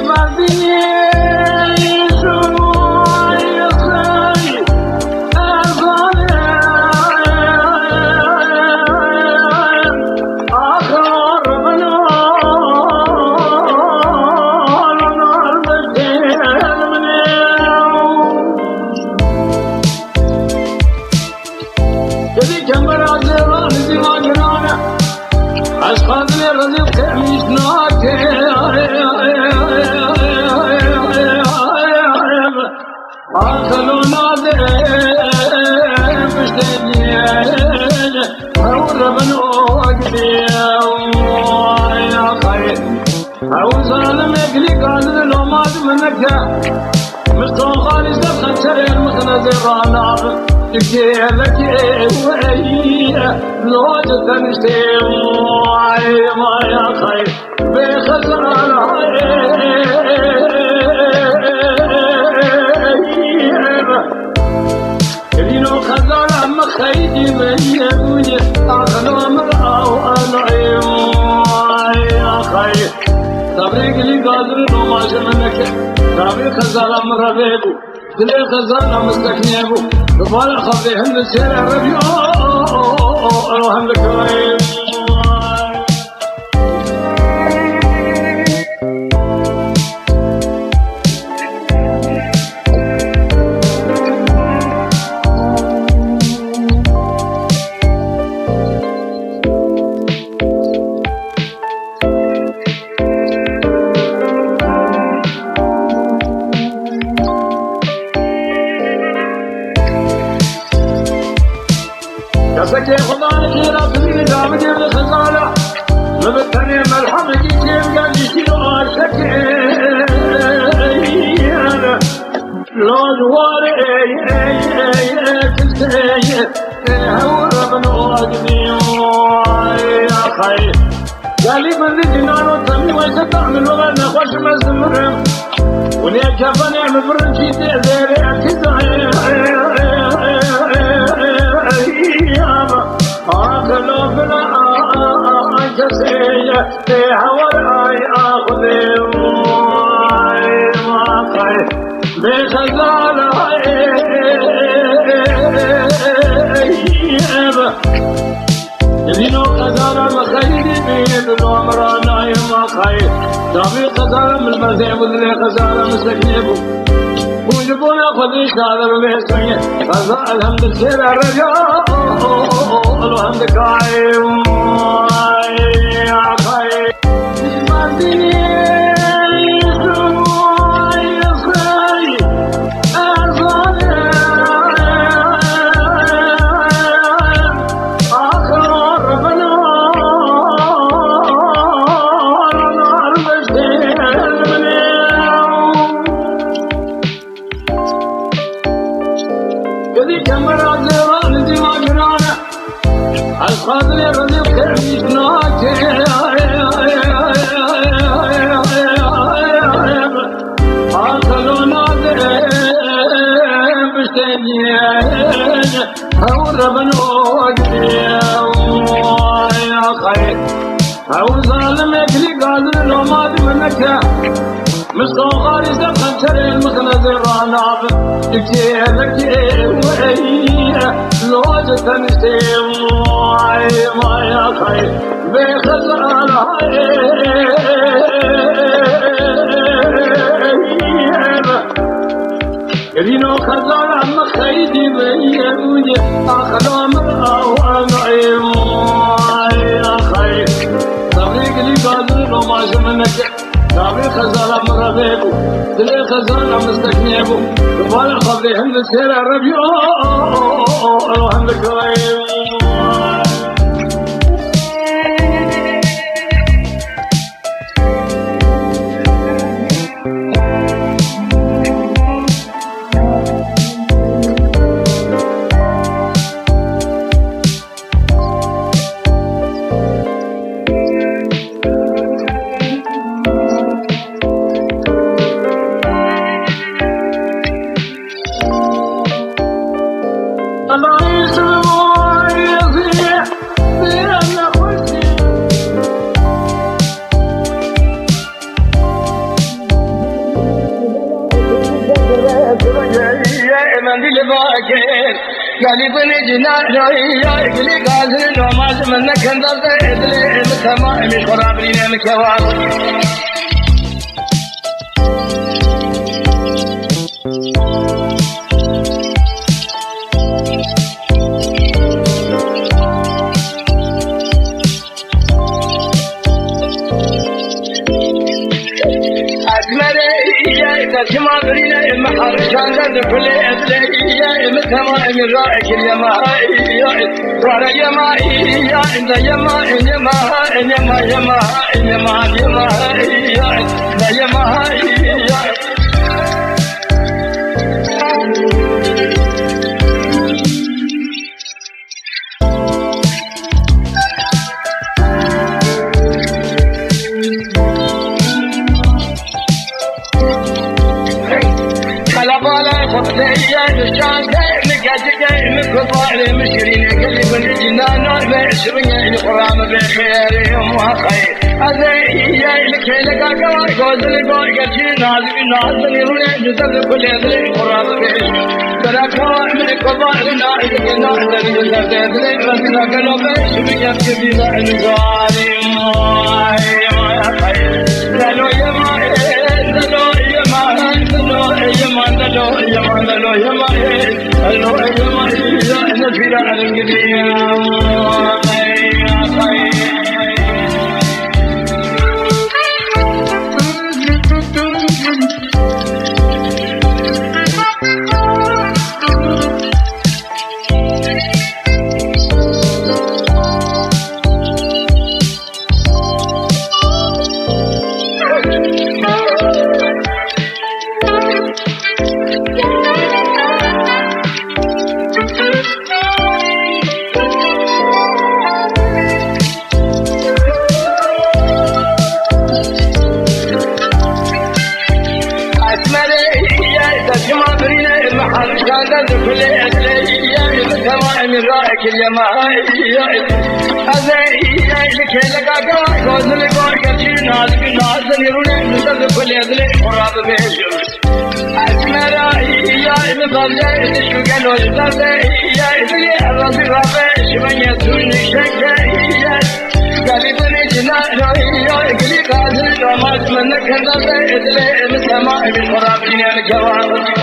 Mardi آخلوا نادر بشتنين وربن وقدي يا خير أو ظالم يقلي قادر لو مات منك مستوى خالص دخل سرير مخنزر نار كيفك وهي لو تنشتي ما يا خير بخسران كلينو خزان أما خيدي من يبوني أخلو مرأة وأنا يا خير تبريك لي قادر نماش منك تبريك خزان أمر بيبو دلي خزان مستكنيبو دبال خبرهم لسير ربيو أروهم لك سكي خضان خيرا بزيني دامجي بالخزالة مبتني ملحمة جيتين قال يشيلو عاشكي لو دواري كنتي هورا من واجبي يا خير قال لي من ذي جنانو تمي ويسطع من وغا نخوش مزمرم وليا كفاني مبرن شيتي زيري اكزاي آخلو بنا جسية هور آي آخذي ما خير بخزال يبينو خزال مخيري بيد الأمرانا ما خير دامي خزال من المزيب اللي خزال مسكنيبو وجبونا خذي شادر بيسمي خزال الحمد السير الرجاء الحمد قائم يا خير مديني الخاطر يغلب كرميشناك آخلوا نادر بشتنين أو ربن وقدي يا خير أو ظالم يكلي قادر لو مات منك مستوى خالص دخل سري المخنزر نار كيفك وهي لو تنشتي ما يا خير بخزان كلينو خزان أما خيدي من يبوني أخلو مرأة وأنا يا خير تبريك لي قادر نماش منك تابي خزانة مرابيبو دلي خزانة مستكنيبو دبال خبرهم لسير ربيو أروهم لك قالي بني جناح يا إقلي قازل وما زمنك انظرت إدلي متما مش خرابرين مكواب أجمري كما برينا المحر شان كل أدلي مثما من رأيك اليمائي ورا يمائي يا إنت يما يما يما يما يما يما يا يما يا دشان مكاتك مكفار مشرين قلبي من الجنان بشرين القرآن بخير وخير هذا يا لك لك قوز لقول قلبي نازل نازل يروح نزل كل هذا القرآن بخير ترى من الكفار نازل نازل نازل ربنا قالوا بشرين يبكي الظالم يا خير لو يا ما كل أدلي مثما من رأيك اليمائي هذا لك لك قوز لقول قلبي نازل نازل يروح نزل كل أدلي قراب بيشم أسمر يا مفضل شو قالوا يزال يا إدلي الرضي رابش من يسون شكايا قالي بني جنان يا قلي قادر رمات منك هذا إدلي مثما من قراب جنان الجواب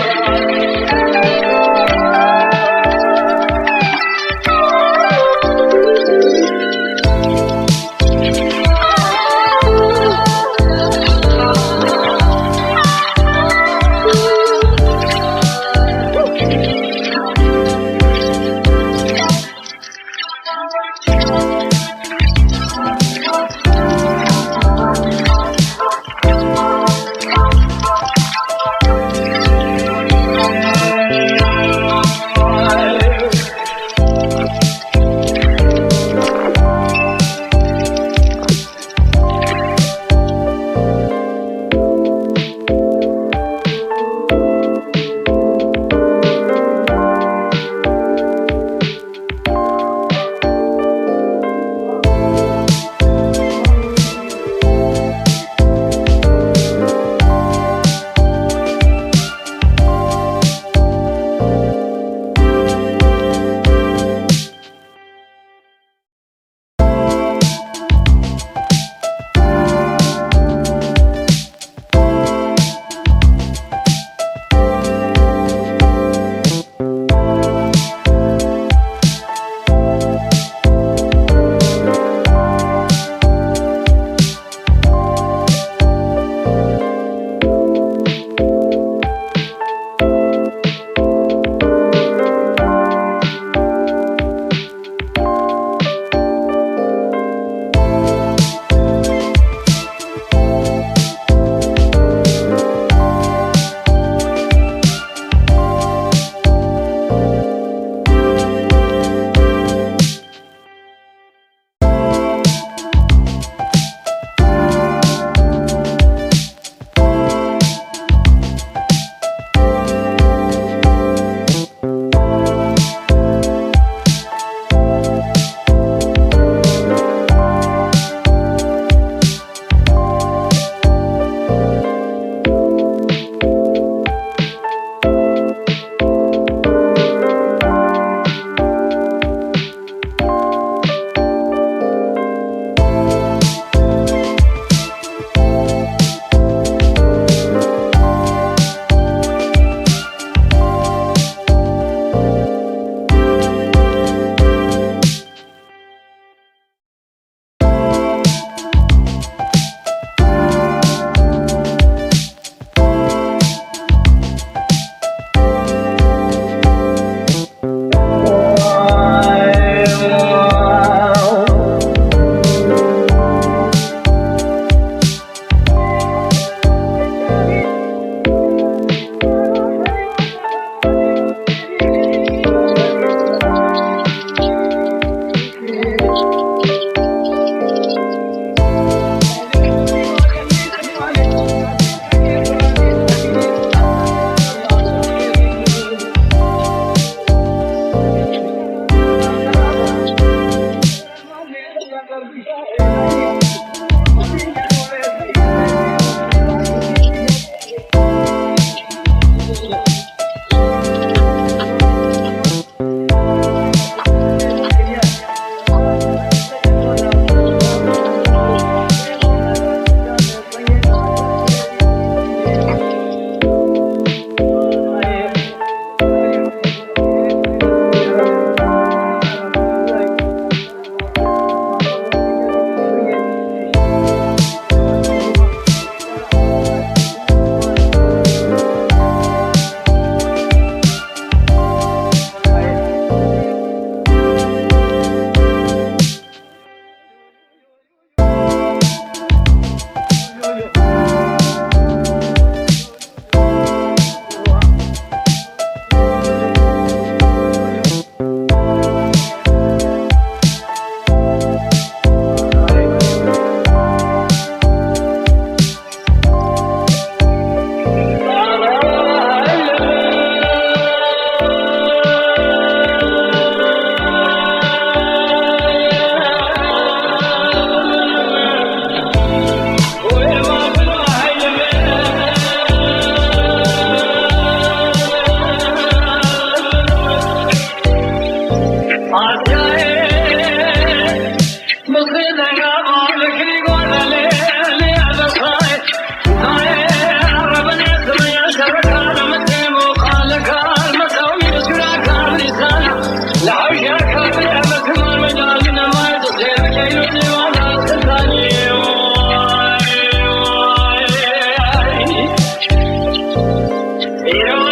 ایران